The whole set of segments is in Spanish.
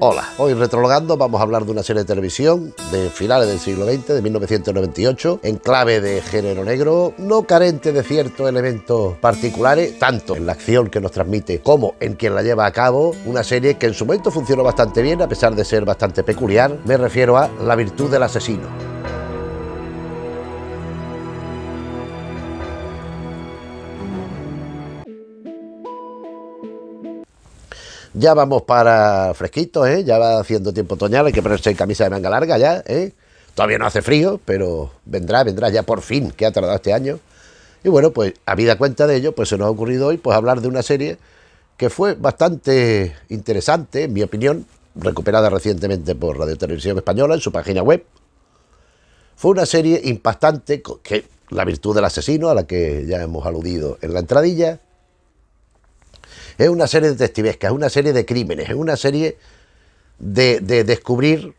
Hola, hoy Retrologando vamos a hablar de una serie de televisión de finales del siglo XX, de 1998, en clave de género negro, no carente de ciertos elementos particulares, tanto en la acción que nos transmite como en quien la lleva a cabo, una serie que en su momento funcionó bastante bien, a pesar de ser bastante peculiar. Me refiero a La virtud del asesino. Ya vamos para fresquitos, ya va haciendo tiempo otoñal, hay que ponerse camisa de manga larga ya, Todavía no hace frío, pero vendrá ya por fin, que ha tardado este año. Y bueno, pues habida cuenta de ello, pues se nos ha ocurrido hoy pues hablar de una serie que fue bastante interesante, en mi opinión, recuperada recientemente por Radio Televisión Española en su página web. Fue una serie impactante, que La virtud del asesino, a la que ya hemos aludido en la entradilla. Es una serie detectivesca, es una serie de crímenes, es una serie de descubrir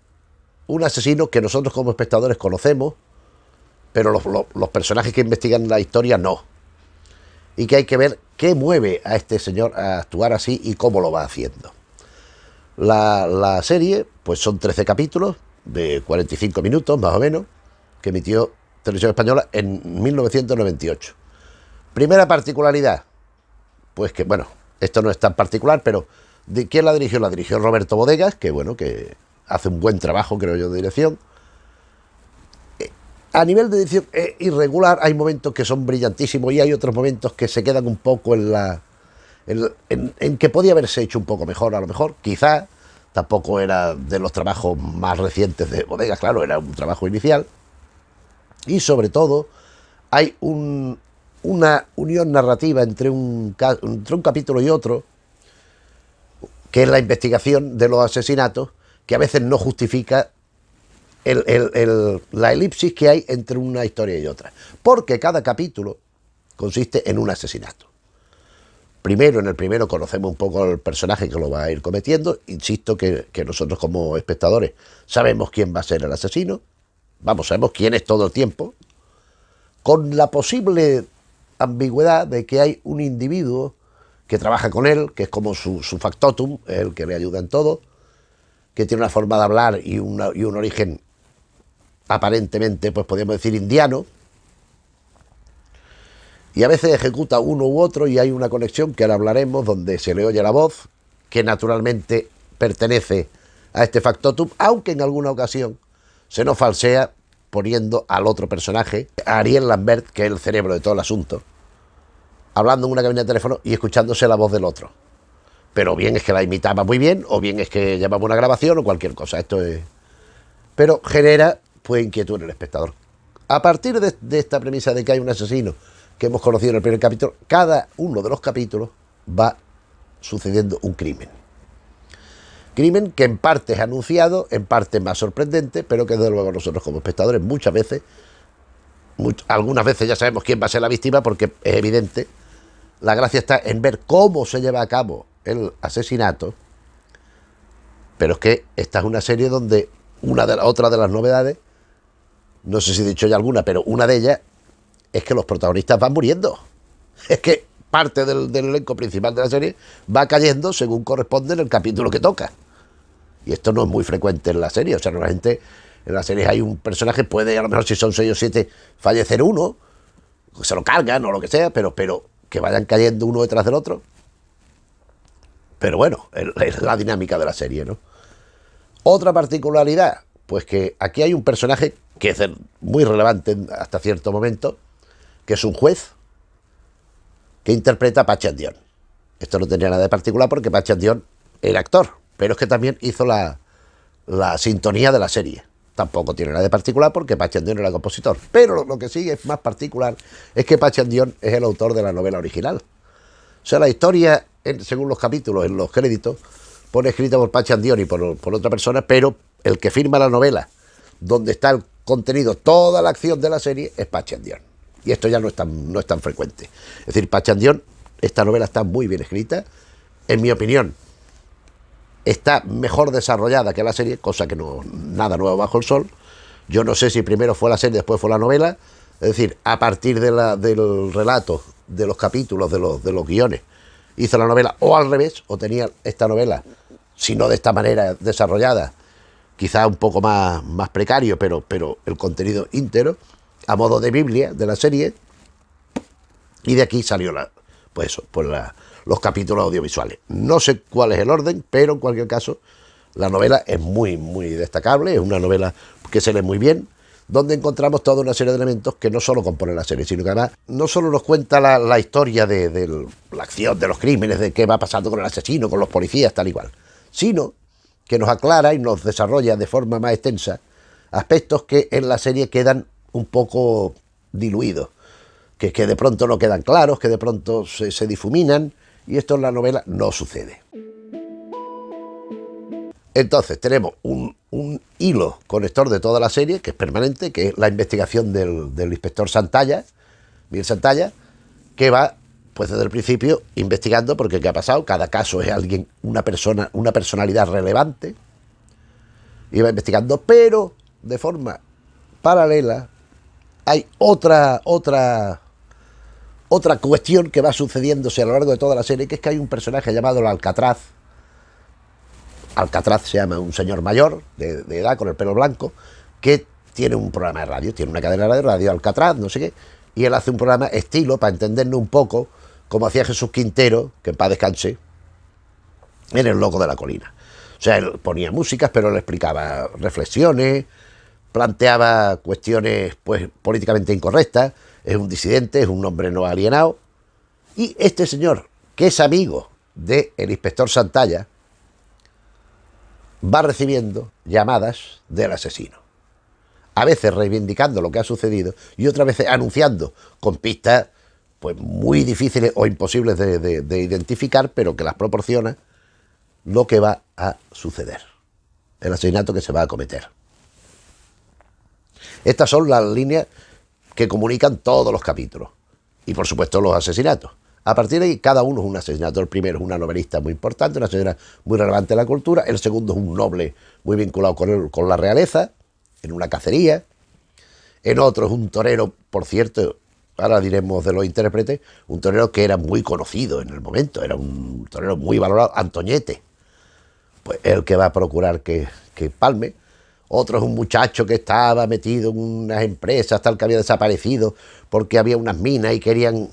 un asesino que nosotros como espectadores conocemos, pero los personajes que investigan la historia no. Y que hay que ver qué mueve a este señor a actuar así y cómo lo va haciendo. La serie, pues son 13 capítulos de 45 minutos más o menos, que emitió Televisión Española en 1998. Primera particularidad, pues que bueno, esto no es tan particular, pero ¿quién la dirigió? La dirigió Roberto Bodegas, que bueno, que hace un buen trabajo, creo yo, de dirección. A nivel de edición es irregular, hay momentos que son brillantísimos y hay otros momentos que se quedan un poco en que podía haberse hecho un poco mejor, a lo mejor, quizá. Tampoco era de los trabajos más recientes de Bodegas, claro, era un trabajo inicial. Y sobre todo, hay una unión narrativa entre un capítulo y otro, que es la investigación de los asesinatos, que a veces no justifica la elipsis que hay entre una historia y otra. Porque cada capítulo consiste en un asesinato. Primero, en el primero conocemos un poco al personaje que lo va a ir cometiendo. Insisto que nosotros como espectadores sabemos quién va a ser el asesino. Sabemos quién es todo el tiempo. Con la posible ambigüedad de que hay un individuo que trabaja con él, que es como su factotum, el que le ayuda en todo, que tiene una forma de hablar y un origen aparentemente, pues podríamos decir, indiano, y a veces ejecuta uno u otro y hay una conexión que ahora hablaremos, donde se le oye la voz, que naturalmente pertenece a este factotum, aunque en alguna ocasión se nos falsea poniendo al otro personaje, a Ariel Lambert, que es el cerebro de todo el asunto, hablando en una cabina de teléfono y escuchándose la voz del otro. Pero bien es que la imitaba muy bien, o bien es que llamaba una grabación o cualquier cosa. Esto es... Pero genera pues inquietud en el espectador. A partir de esta premisa de que hay un asesino que hemos conocido en el primer capítulo, cada uno de los capítulos va sucediendo un crimen. Crimen que en parte es anunciado, en parte más sorprendente, pero que desde luego nosotros como espectadores muchas veces, algunas veces ya sabemos quién va a ser la víctima porque es evidente. La gracia está en ver cómo se lleva a cabo el asesinato, pero es que esta es una serie donde otra de las novedades, no sé si he dicho ya alguna, pero una de ellas es que los protagonistas van muriendo. Es que parte del elenco principal de la serie va cayendo según corresponde en el capítulo que toca. Y esto no es muy frecuente en la serie. O sea, normalmente en la serie hay un personaje, puede a lo mejor si son 6 o 7 fallecer uno, se lo cargan o lo que sea, pero que vayan cayendo uno detrás del otro. Pero bueno, es la dinámica de la serie, ¿no? Otra particularidad, pues que aquí hay un personaje que es muy relevante hasta cierto momento, que es un juez que interpreta a Patxi Andión. Esto no tenía nada de particular porque Patxi Andión era actor, pero es que también hizo la sintonía de la serie. Tampoco tiene nada de particular porque Patxi Andión era compositor. Pero lo que sí es más particular es que Patxi Andión es el autor de la novela original. O sea, la historia, según los capítulos, en los créditos, pone escrita por Patxi Andión y por otra persona, pero el que firma la novela, donde está el contenido, toda la acción de la serie, es Patxi Andión. Y esto ya no es tan frecuente. Es decir, Patxi Andión, esta novela está muy bien escrita, en mi opinión, está mejor desarrollada que la serie, cosa que no, nada nuevo bajo el sol. Yo no sé si primero fue la serie, después fue la novela. Es decir, a partir del relato, de los capítulos, de los guiones, hizo la novela, o al revés, o tenía esta novela si no de esta manera desarrollada, quizá un poco más precario, pero el contenido íntegro, a modo de Biblia de la serie, y de aquí salió los capítulos audiovisuales. No sé cuál es el orden, pero en cualquier caso, la novela es muy, muy destacable, es una novela que se lee muy bien, donde encontramos toda una serie de elementos que no solo componen la serie, sino que además no solo nos cuenta la historia de la acción, de los crímenes, de qué va pasando con el asesino, con los policías, tal y cual, sino que nos aclara y nos desarrolla de forma más extensa aspectos que en la serie quedan un poco diluidos, que de pronto no quedan claros, que de pronto se difuminan, y esto en la novela no sucede. Entonces tenemos un hilo conector de toda la serie, que es permanente, que es la investigación del inspector Santalla, Miguel Santalla, que va, pues desde el principio, investigando, porque ¿qué ha pasado? Cada caso es alguien, una personalidad relevante, y va investigando, pero de forma paralela hay otra cuestión que va sucediéndose a lo largo de toda la serie, que es que hay un personaje llamado el Alcatraz. Alcatraz se llama un señor mayor, de edad, con el pelo blanco, que tiene un programa de radio, tiene una cadena de radio, Alcatraz, no sé qué, y él hace un programa estilo, para entendernos un poco, como hacía Jesús Quintero, que en paz descanse, en El Loco de la Colina. O sea, él ponía músicas, pero él explicaba reflexiones, planteaba cuestiones pues políticamente incorrectas, es un disidente, es un hombre no alienado, y este señor, que es amigo del inspector Santalla, va recibiendo llamadas del asesino, a veces reivindicando lo que ha sucedido y otras veces anunciando con pistas pues muy difíciles o imposibles de identificar, pero que las proporciona lo que va a suceder, el asesinato que se va a cometer. Estas son las líneas que comunican todos los capítulos y por supuesto los asesinatos. A partir de ahí, cada uno es un asesinato. El primero es una novelista muy importante, una señora muy relevante en la cultura. El segundo es un noble muy vinculado con la realeza, en una cacería. En otro es un torero, por cierto, ahora diremos de los intérpretes, un torero que era muy conocido en el momento, era un torero muy valorado, Antoñete, pues el que va a procurar que palme. Otro es un muchacho que estaba metido en unas empresas, tal, que había desaparecido porque había unas minas y querían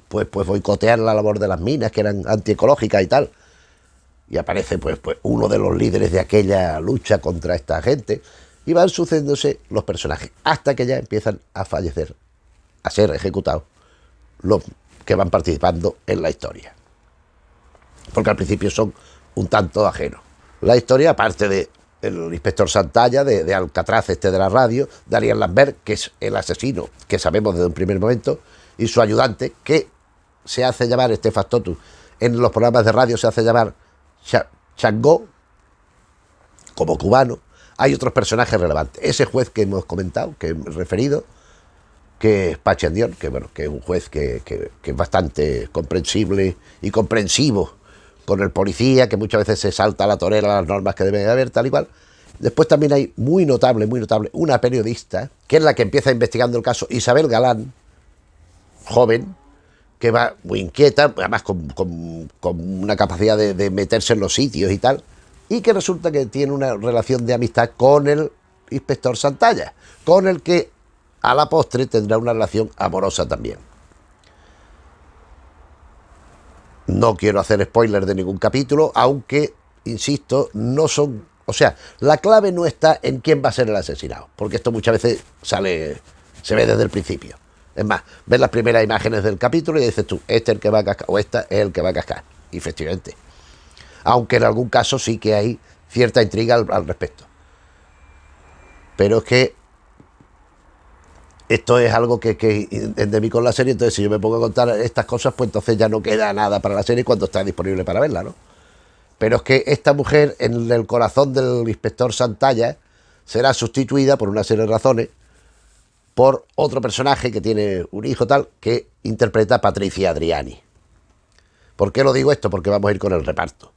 pues boicotear la labor de las minas, que eran antiecológicas y tal. Y aparece pues uno de los líderes de aquella lucha contra esta gente. Y van sucediéndose los personajes, hasta que ya empiezan a fallecer, a ser ejecutados los que van participando en la historia. Porque al principio son un tanto ajenos. La historia, aparte de el inspector Santalla, de Alcatraz de la radio, de Ariel Lambert, que es el asesino, que sabemos desde un primer momento, y su ayudante, que se hace llamar, este factotum, en los programas de radio se hace llamar Changó, como cubano. Hay otros personajes relevantes. Ese juez que hemos comentado, que he referido, que es Pachi Andión, que bueno, que es un juez que es bastante comprensible y comprensivo con el policía, que muchas veces se salta a la torera las normas que debe haber, tal y cual. Después también hay muy notable, una periodista, que es la que empieza investigando el caso, Isabel Galán, joven, que va muy inquieta, además con una capacidad de meterse en los sitios y tal, y que resulta que tiene una relación de amistad con el inspector Santalla, con el que a la postre tendrá una relación amorosa también. No quiero hacer spoiler de ningún capítulo, aunque, insisto, no son... O sea, la clave no está en quién va a ser el asesinado, porque esto muchas veces se ve desde el principio. Es más, ves las primeras imágenes del capítulo y dices tú, este es el que va a cascar, o esta es el que va a cascar. Y efectivamente. Aunque en algún caso sí que hay cierta intriga al respecto. Pero es que esto es algo que endémico en la serie, entonces si yo me pongo a contar estas cosas, pues entonces ya no queda nada para la serie cuando está disponible para verla, ¿no? Pero es que esta mujer, en el corazón del inspector Santalla, será sustituida por una serie de razones por otro personaje que tiene un hijo tal, que interpreta a Patricia Adriani. ¿Por qué lo digo esto? Porque vamos a ir con el reparto.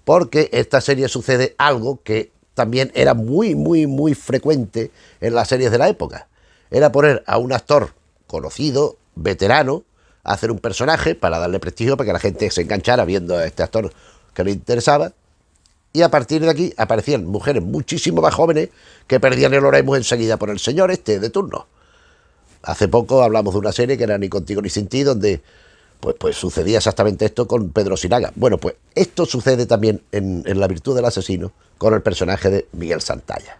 Porque esta serie sucede algo que también era muy frecuente en las series de la época. Era poner a un actor conocido, veterano, a hacer un personaje para darle prestigio, para que la gente se enganchara viendo a este actor que le interesaba, Y a partir de aquí aparecían mujeres muchísimo más jóvenes que perdían el oremus enseguida por el señor este de turno. Hace poco hablamos de una serie que era Ni contigo ni sin ti, donde pues sucedía exactamente esto con Pedro Sinaga. Bueno, pues esto sucede también en La virtud del asesino con el personaje de Miguel Santalla,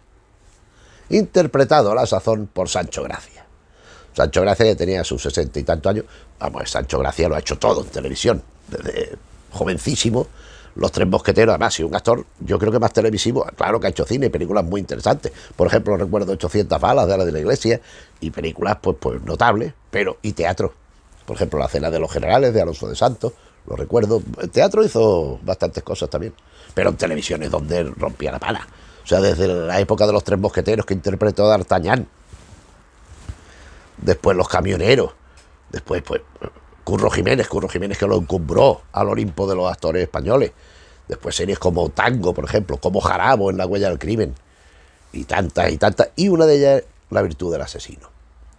interpretado a la sazón por Sancho Gracia. Sancho Gracia, que tenía sus 60 y tantos años, vamos, Sancho Gracia lo ha hecho todo en televisión, desde jovencísimo. Los Tres Mosqueteros, además, y un actor, yo creo que más televisivo, claro que ha hecho cine y películas muy interesantes. Por ejemplo, recuerdo 800 balas de Ala de la Iglesia y películas pues notables, pero y teatro. Por ejemplo, La cena de los generales de Alonso de Santos, lo recuerdo. El teatro hizo bastantes cosas también, pero en televisión es donde rompía la pala. O sea, desde la época de Los Tres Mosqueteros, que interpretó a D'Artagnan, después Los Camioneros, después pues Curro Jiménez que lo encumbró al Olimpo de los actores españoles. Después series como Tango, por ejemplo, como Jarabo en La huella del crimen, y tantas y tantas. Y una de ellas es La virtud del asesino,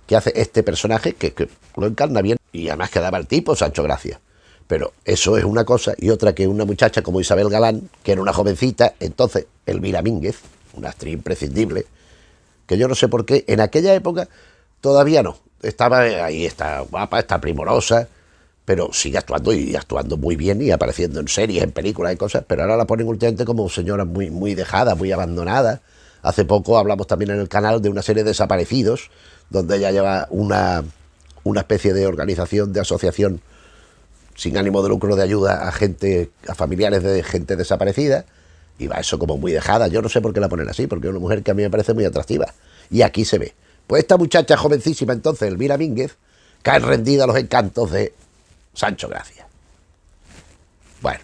que hace este personaje que lo encarna bien y además quedaba el tipo, Sancho Gracia. Pero eso es una cosa, y otra que una muchacha como Isabel Galán, que era una jovencita, entonces Elvira Mínguez, una actriz imprescindible, que yo no sé por qué en aquella época todavía no. Estaba ahí, está guapa, está primorosa, pero sigue actuando y actuando muy bien y apareciendo en series, en películas y cosas, pero ahora la ponen últimamente como señora muy, muy dejada, muy abandonada. Hace poco hablamos también en el canal de una serie de Desaparecidos, donde ella lleva una especie de organización, de asociación sin ánimo de lucro de ayuda a gente, a familiares de gente desaparecida, y va eso como muy dejada. Yo no sé por qué la ponen así, porque es una mujer que a mí me parece muy atractiva, y aquí se ve. Pues esta muchacha jovencísima entonces, Elvira Mínguez, cae rendida a los encantos de Sancho Gracia. Bueno,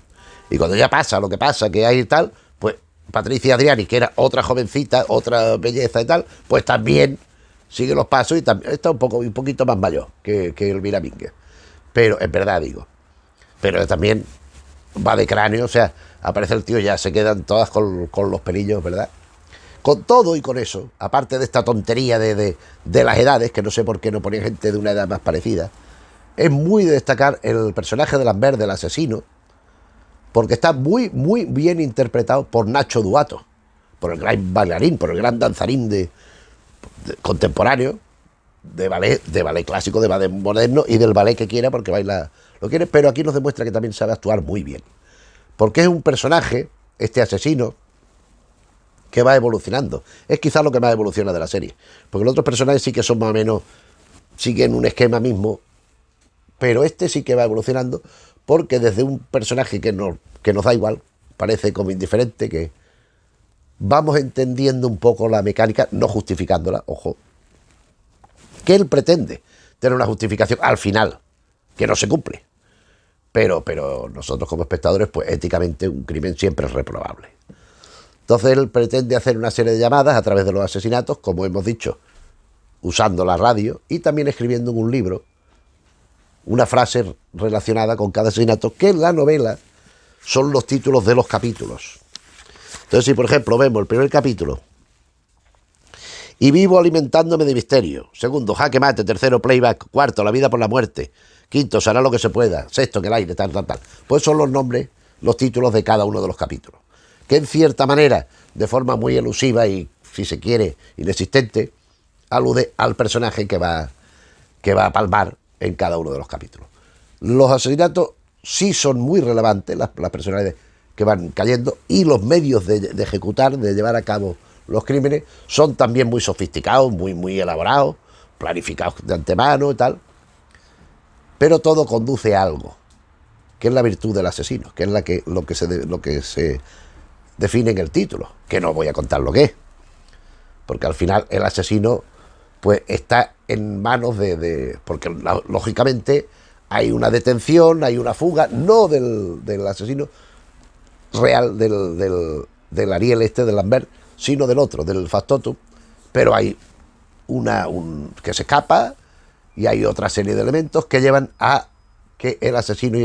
y cuando ya pasa lo que pasa, que hay y tal, pues Patricia Adriani, que era otra jovencita, otra belleza y tal, pues también sigue los pasos y también está un poquito más mayor que Elvira Mínguez. Pero es verdad, digo. Pero también va de cráneo, o sea, aparece el tío, ya se quedan todas con los pelillos, ¿verdad? Con todo y con eso, aparte de esta tontería de las edades, que no sé por qué no ponían gente de una edad más parecida, es muy de destacar el personaje de Lambert, del asesino, porque está muy, muy bien interpretado por Nacho Duato, por el gran bailarín, por el gran danzarín de contemporáneo, de ballet clásico, de ballet moderno y del ballet que quiera, porque baila lo quiere, pero aquí nos demuestra que también sabe actuar muy bien. Porque es un personaje, este asesino, que va evolucionando. Es quizás lo que más evoluciona de la serie. Porque los otros personajes sí que son más o menos, siguen un esquema mismo, pero este sí que va evolucionando, porque desde un personaje que nos da igual, parece como indiferente, que vamos entendiendo un poco la mecánica, no justificándola, ojo, que él pretende tener una justificación al final, que no se cumple. Pero nosotros como espectadores, pues éticamente un crimen siempre es reprobable. Entonces él pretende hacer una serie de llamadas a través de los asesinatos, como hemos dicho, usando la radio y también escribiendo en un libro una frase relacionada con cada asesinato, que en la novela son los títulos de los capítulos. Entonces, si por ejemplo vemos el primer capítulo, y vivo alimentándome de misterio. Segundo, jaque mate. Tercero, playback. Cuarto, la vida por la muerte. Quinto, se hará lo que se pueda. Sexto, en el aire, tal. Pues son los nombres, los títulos de cada uno de los capítulos. Que en cierta manera, de forma muy elusiva y, si se quiere, inexistente, alude al personaje que va a palmar en cada uno de los capítulos. Los asesinatos sí son muy relevantes, las personalidades que van cayendo, y los medios de ejecutar, de llevar a cabo los crímenes, son también muy sofisticados, muy elaborados, planificados de antemano y tal. Pero todo conduce a algo, que es la virtud del asesino, que es lo que se define en el título, que no voy a contar lo que es, porque al final el asesino pues está en manos porque lógicamente hay una detención, hay una fuga, no del asesino real, del Ariel del Lambert, sino del otro, del factotum, pero hay que se escapa y hay otra serie de elementos que llevan a que el asesino y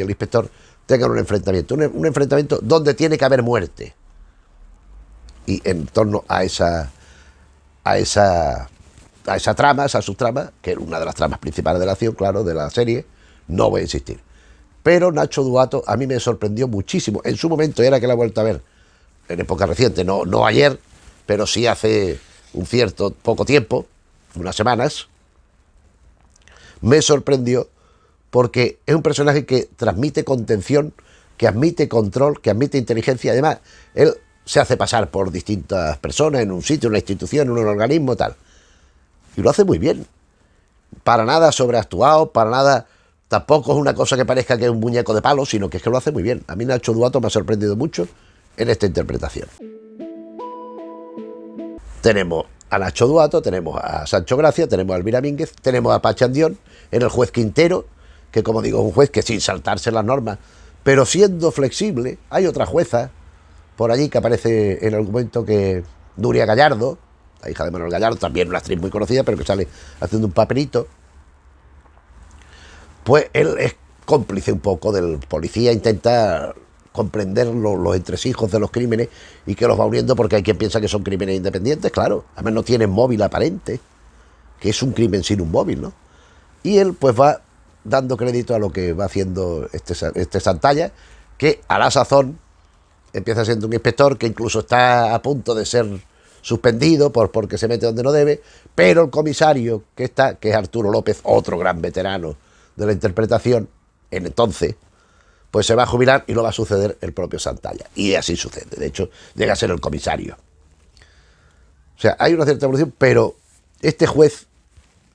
el inspector tengan un enfrentamiento, un enfrentamiento donde tiene que haber muerte, y en torno a esa trama, esa subtrama, que es una de las tramas principales de la acción, claro, de la serie, no voy a insistir. Pero Nacho Duato a mí me sorprendió muchísimo. En su momento, era que la he vuelto a ver en época reciente, no ayer, pero sí hace un cierto poco tiempo, unas semanas, me sorprendió porque es un personaje que transmite contención, que admite control, que admite inteligencia. Además, él se hace pasar por distintas personas en un sitio, en una institución, en un organismo, tal. Y lo hace muy bien. Para nada sobreactuado, para nada... Tampoco es una cosa que parezca que es un muñeco de palo, sino que es que lo hace muy bien. A mí Nacho Duato me ha sorprendido mucho en esta interpretación. Tenemos a Nacho Duato, tenemos a Sancho Gracia, tenemos a Elvira Mínguez, tenemos a Pachi Andión, en el juez Quintero, que como digo, es un juez que sin saltarse las normas, pero siendo flexible. Hay otra jueza por allí que aparece en el argumento, que Nuria Gallardo, la hija de Manuel Gallardo, también una actriz muy conocida, pero que sale haciendo un papelito. Pues él es cómplice un poco del policía, intenta comprender los entresijos de los crímenes y que los va uniendo, porque hay quien piensa que son crímenes independientes, claro, además no tienen móvil aparente, que es un crimen sin un móvil, ¿no? Y él pues va dando crédito a lo que va haciendo este Santalla, que a la sazón empieza siendo un inspector que incluso está a punto de ser suspendido porque se mete donde no debe, pero el comisario que es Arturo López, otro gran veterano de la interpretación, en entonces, pues se va a jubilar y lo va a suceder el propio Santalla. Y así sucede. De hecho, llega a ser el comisario. O sea, hay una cierta evolución, pero este juez,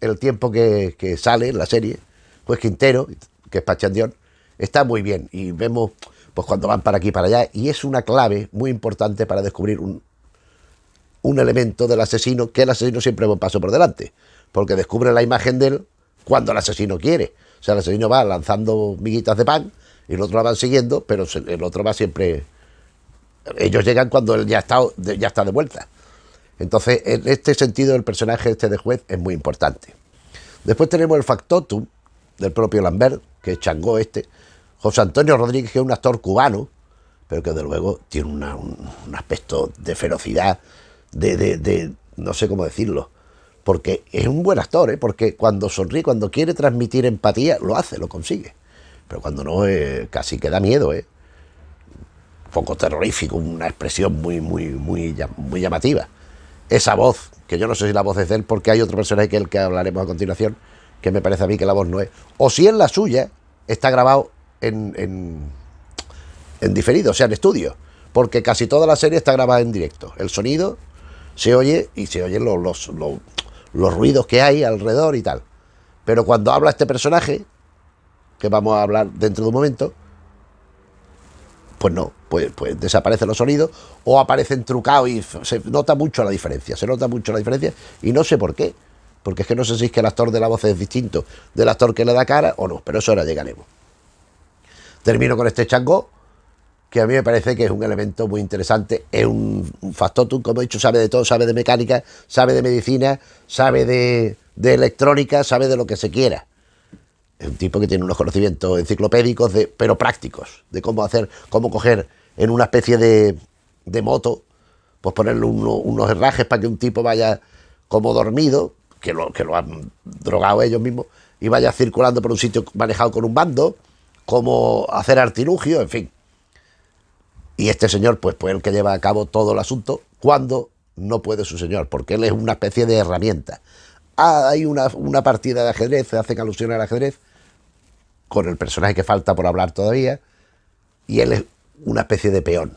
el tiempo que sale en la serie, juez Quintero, que es Pachi Andión, está muy bien. Y vemos pues cuando van para aquí y para allá, y es una clave muy importante para descubrir un elemento del asesino, que el asesino siempre va un paso por delante, porque descubre la imagen de él cuando el asesino quiere. O sea, el asesino va lanzando miguitas de pan y el otro la van siguiendo, pero el otro va siempre... Ellos llegan cuando él ya está de vuelta. Entonces, en este sentido, el personaje este de juez es muy importante. Después tenemos el factotum del propio Lambert, que es Changó este, José Antonio Rodríguez, que es un actor cubano, pero que de luego tiene un aspecto de ferocidad, de no sé cómo decirlo, porque es un buen actor, ¿eh? Porque cuando sonríe, cuando quiere transmitir empatía, lo hace, lo consigue. Pero cuando no, casi que da miedo, ¿eh? Un poco terrorífico, una expresión muy llamativa. Esa voz, que yo no sé si la voz es de él, porque hay otro personaje que es el que hablaremos a continuación, que me parece a mí que la voz no es. O si es la suya, está grabado en diferido, o sea, en estudio. Porque casi toda la serie está grabada en directo. El sonido se oye y se oyen los ruidos que hay alrededor y tal. Pero cuando habla este personaje, que vamos a hablar dentro de un momento, pues no, pues desaparecen los sonidos o aparecen trucados y se nota mucho la diferencia, y no sé por qué, porque es que no sé si es que el actor de la voz es distinto del actor que le da cara o no, pero eso ahora llegaremos. Termino con este Changó, que a mí me parece que es un elemento muy interesante, es un factotum, como he dicho, sabe de todo, sabe de mecánica, sabe de medicina, sabe de electrónica, sabe de lo que se quiera. Es un tipo que tiene unos conocimientos enciclopédicos, pero prácticos, de cómo coger en una especie de moto, pues ponerle unos herrajes para que un tipo vaya como dormido, que lo han drogado ellos mismos, y vaya circulando por un sitio manejado con un bando, cómo hacer artilugio, en fin. Y este señor, pues el que lleva a cabo todo el asunto cuando no puede su señor, porque él es una especie de herramienta. Hay una partida de ajedrez, se hacen alusión al ajedrez, con el personaje que falta por hablar todavía, y él es una especie de peón,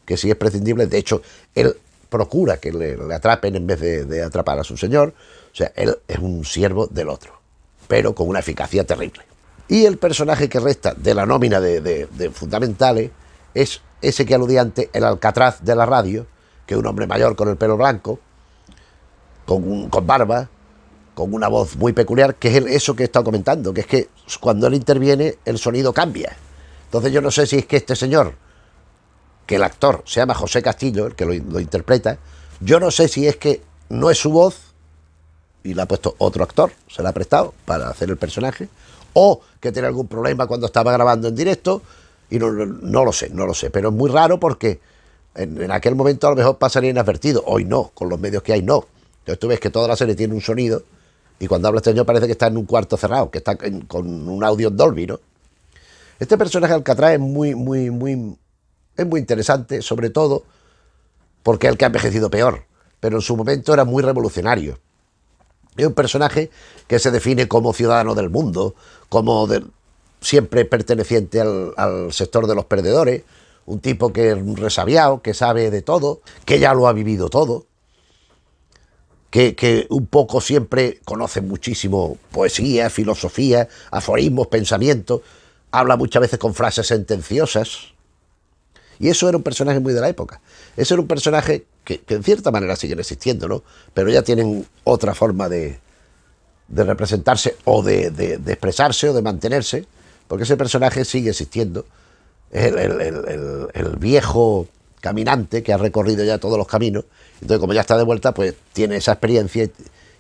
que sí es prescindible. De hecho, él procura que le atrapen en vez de atrapar a su señor. O sea, él es un siervo del otro, pero con una eficacia terrible. Y el personaje que resta de la nómina de fundamentales es ese que aludía antes, el Alcatraz de la radio, que es un hombre mayor con el pelo blanco, con barba, con una voz muy peculiar, que es eso que he estado comentando, que es que cuando él interviene el sonido cambia. Entonces yo no sé si es que este señor, que el actor se llama José Castillo, el que lo interpreta, yo no sé si es que no es su voz y la ha puesto otro actor, se la ha prestado para hacer el personaje, o que tiene algún problema cuando estaba grabando en directo, y no lo sé, pero es muy raro porque en aquel momento a lo mejor pasaría inadvertido, hoy no, con los medios que hay no. Entonces tú ves que toda la serie tiene un sonido, y cuando habla este señor parece que está en un cuarto cerrado, que está con un audio en Dolby, ¿no? Este personaje Alcatraz es muy interesante, sobre todo porque es el que ha envejecido peor, pero en su momento era muy revolucionario. Es un personaje que se define como ciudadano del mundo, siempre perteneciente al sector de los perdedores, un tipo que es un resabiado, que sabe de todo, que ya lo ha vivido todo, que un poco siempre conoce muchísimo poesía, filosofía, aforismos, pensamientos, habla muchas veces con frases sentenciosas. Y eso era un personaje muy de la época. Ese era un personaje que en cierta manera siguen existiendo, ¿no? Pero ya tienen otra forma de representarse o de expresarse o de mantenerse, porque ese personaje sigue existiendo. Es el viejo caminante que ha recorrido ya todos los caminos. Entonces, como ya está de vuelta, pues tiene esa experiencia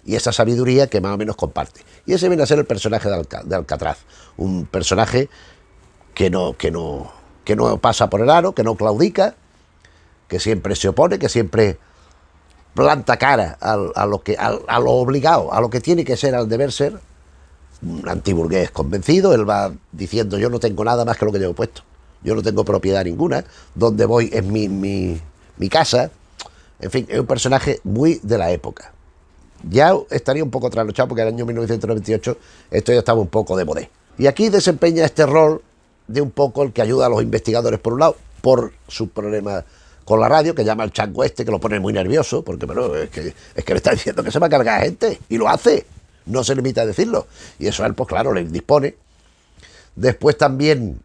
y esa sabiduría que más o menos comparte. Y ese viene a ser el personaje de Alcatraz. Un personaje que no pasa por el aro, que no claudica, que siempre se opone, que siempre planta cara a lo obligado, a lo que tiene que ser, al deber ser. Un antiburgués convencido. Él va diciendo: yo no tengo nada más que lo que llevo puesto, yo no tengo propiedad ninguna, donde voy es mi casa. En fin, es un personaje muy de la época. Ya estaría un poco trasnochado porque en el año 1998 esto ya estaba un poco de modé. Y aquí desempeña este rol de un poco el que ayuda a los investigadores, por un lado, por sus problemas con la radio, que llama al chango este, que lo pone muy nervioso, porque bueno, es que le está diciendo que se va a cargar a gente, y lo hace, no se limita a decirlo. Y eso a él, pues claro, le dispone. Después también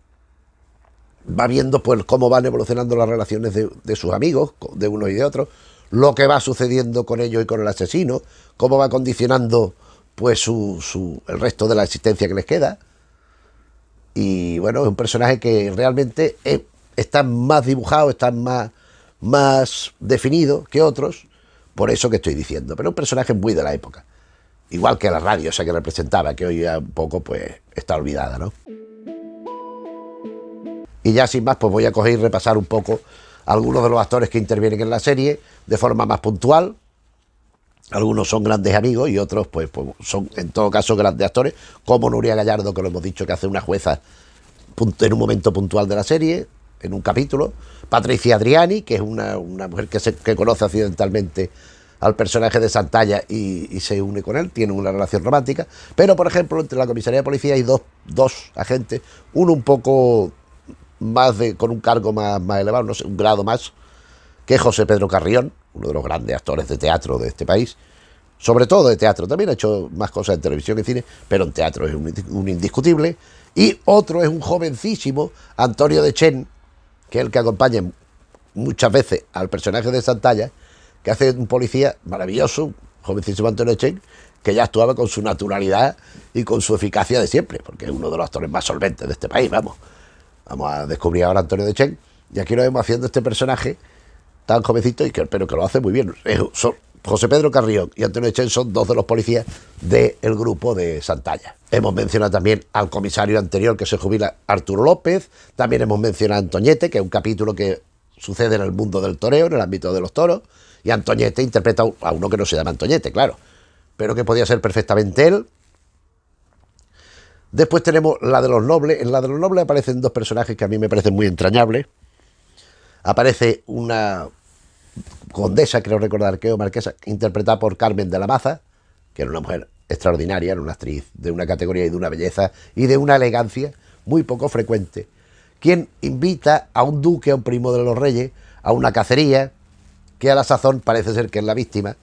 va viendo pues cómo van evolucionando las relaciones de sus amigos, de unos y de otros, lo que va sucediendo con ellos y con el asesino, cómo va condicionando pues el resto de la existencia que les queda. Y bueno, es un personaje que realmente está más dibujado, está más definido que otros, por eso que estoy diciendo. Pero es un personaje muy de la época, igual que la radio esa que representaba, que hoy ya un poco pues está olvidada, ¿no? Y ya sin más, pues voy a coger y repasar un poco algunos de los actores que intervienen en la serie de forma más puntual. Algunos son grandes amigos y otros pues son en todo caso grandes actores, como Nuria Gallardo, que lo hemos dicho que hace una jueza en un momento puntual de la serie, en un capítulo. Patricia Adriani, que es una mujer que conoce accidentalmente al personaje de Santalla y se une con él, tiene una relación romántica. Pero, por ejemplo, entre la comisaría de policía hay dos agentes, uno un poco más con un cargo más elevado, no sé, un grado más, que es José Pedro Carrión, uno de los grandes actores de teatro de este país, sobre todo de teatro. También ha hecho más cosas en televisión y cine, pero en teatro es un indiscutible. Y otro es un jovencísimo Antonio de Chen, que es el que acompaña muchas veces al personaje de Santalla, que hace un policía maravilloso, un jovencísimo Antonio de Chen, que ya actuaba con su naturalidad y con su eficacia de siempre, porque es uno de los actores más solventes de este país. Vamos a descubrir ahora a Antonio de Chen, y aquí lo vemos haciendo este personaje tan jovencito, pero que lo hace muy bien. José Pedro Carrión y Antonio Chen son dos de los policías del grupo de Santalla. Hemos mencionado también al comisario anterior que se jubila, Arturo López. También hemos mencionado a Antoñete, que es un capítulo que sucede en el mundo del toreo, en el ámbito de los toros. Y Antoñete interpreta a uno que no se llama Antoñete, claro, pero que podía ser perfectamente él. Después tenemos la de los nobles. En la de los nobles aparecen dos personajes que a mí me parecen muy entrañables. Aparece una condesa, creo recordar, que o marquesa, interpretada por Carmen de la Maza, que era una mujer extraordinaria, era una actriz de una categoría y de una belleza y de una elegancia muy poco frecuente, quien invita a un duque, a un primo de los reyes, a una cacería, que a la sazón parece ser que es la víctima,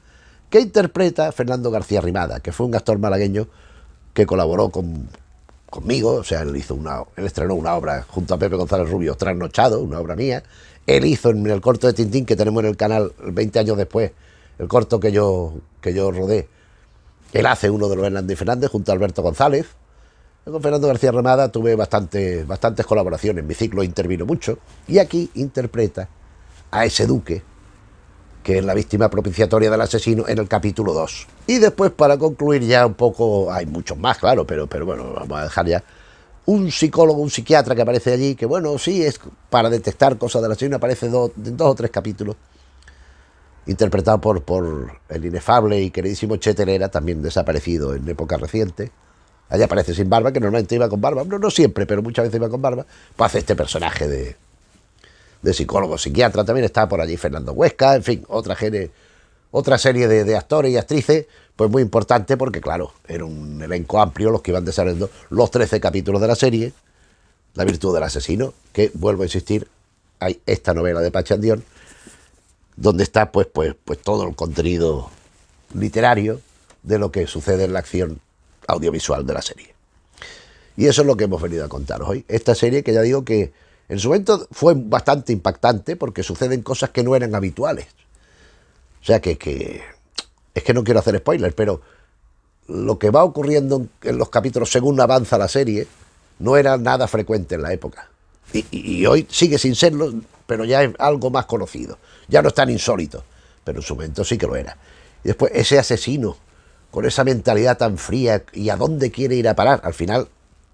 que interpreta Fernando García Rimada, que fue un actor malagueño que colaboró conmigo. O sea, él estrenó una obra junto a Pepe González Rubio, Trasnochado, una obra mía. Él hizo en el corto de Tintín, que tenemos en el canal 20 años después, el corto que yo rodé, él hace uno de los Hernández y Fernández junto a Alberto González. Con Fernando García Rimada tuve bastantes colaboraciones, mi ciclo intervino mucho, y aquí interpreta a ese duque, que es la víctima propiciatoria del asesino, en el capítulo 2. Y después, para concluir ya un poco, hay muchos más, claro, pero bueno, vamos a dejar ya, un psicólogo, un psiquiatra que aparece allí, que bueno, sí, es para detectar cosas del asesino, aparece en dos o tres capítulos, interpretado por el inefable y queridísimo Che Telera, también desaparecido en época reciente. Allá aparece sin barba, que normalmente iba con barba, no siempre, pero muchas veces iba con barba. Pues hace este personaje de psicólogo psiquiatra. También está por allí Fernando Huesca, en fin, otra serie de actores y actrices, pues muy importante porque, claro, era un elenco amplio los que iban desarrollando los 13 capítulos de la serie, La virtud del asesino, que, vuelvo a insistir, hay esta novela de Pachandión, donde está pues todo el contenido literario de lo que sucede en la acción audiovisual de la serie. Y eso es lo que hemos venido a contaros hoy. Esta serie que ya digo que en su momento fue bastante impactante porque suceden cosas que no eran habituales. O sea que es que no quiero hacer spoilers, pero lo que va ocurriendo en los capítulos según avanza la serie no era nada frecuente en la época. Y hoy sigue sin serlo, pero ya es algo más conocido. Ya no es tan insólito, pero en su momento sí que lo era. Y después ese asesino, con esa mentalidad tan fría, y a dónde quiere ir a parar. Al final,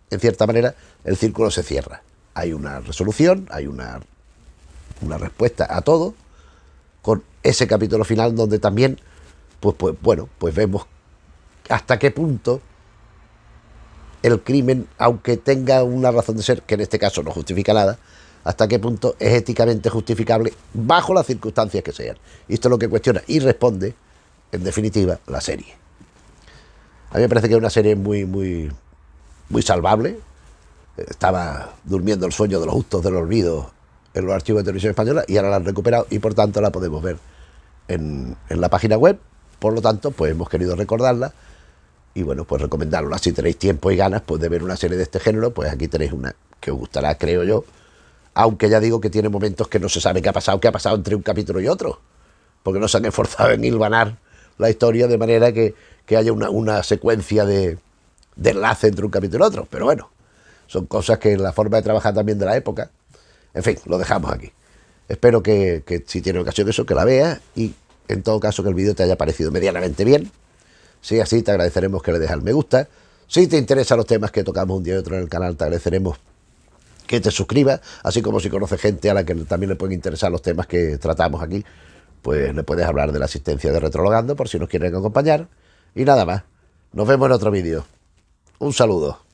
en cierta manera, el círculo se cierra. Hay una resolución, hay una respuesta a todo, con ese capítulo final donde también, pues vemos hasta qué punto el crimen, aunque tenga una razón de ser, que en este caso no justifica nada, hasta qué punto es éticamente justificable bajo las circunstancias que sean. Y esto es lo que cuestiona y responde, en definitiva, la serie. A mí me parece que es una serie muy salvable. Estaba durmiendo el sueño de los justos del olvido en los archivos de Televisión Española y ahora la han recuperado y por tanto la podemos ver en la página web. Por lo tanto, pues hemos querido recordarla y bueno, pues recomendarla. Si tenéis tiempo y ganas pues de ver una serie de este género, pues aquí tenéis una que os gustará, creo yo. Aunque ya digo que tiene momentos que no se sabe qué ha pasado entre un capítulo y otro, porque no se han esforzado en hilvanar la historia de manera que haya una secuencia de enlace entre un capítulo y otro. Pero bueno, son cosas que en la forma de trabajar también de la época. En fin, lo dejamos aquí. Espero que si tienes ocasión de eso, que la veas y en todo caso que el vídeo te haya parecido medianamente bien. Si así, te agradeceremos que le dejes al me gusta. Si te interesan los temas que tocamos un día y otro en el canal, te agradeceremos que te suscribas, así como si conoces gente a la que también le pueden interesar los temas que tratamos aquí, pues le puedes hablar de la asistencia de Retrologando por si nos quieren acompañar. Y nada más, nos vemos en otro vídeo. Un saludo.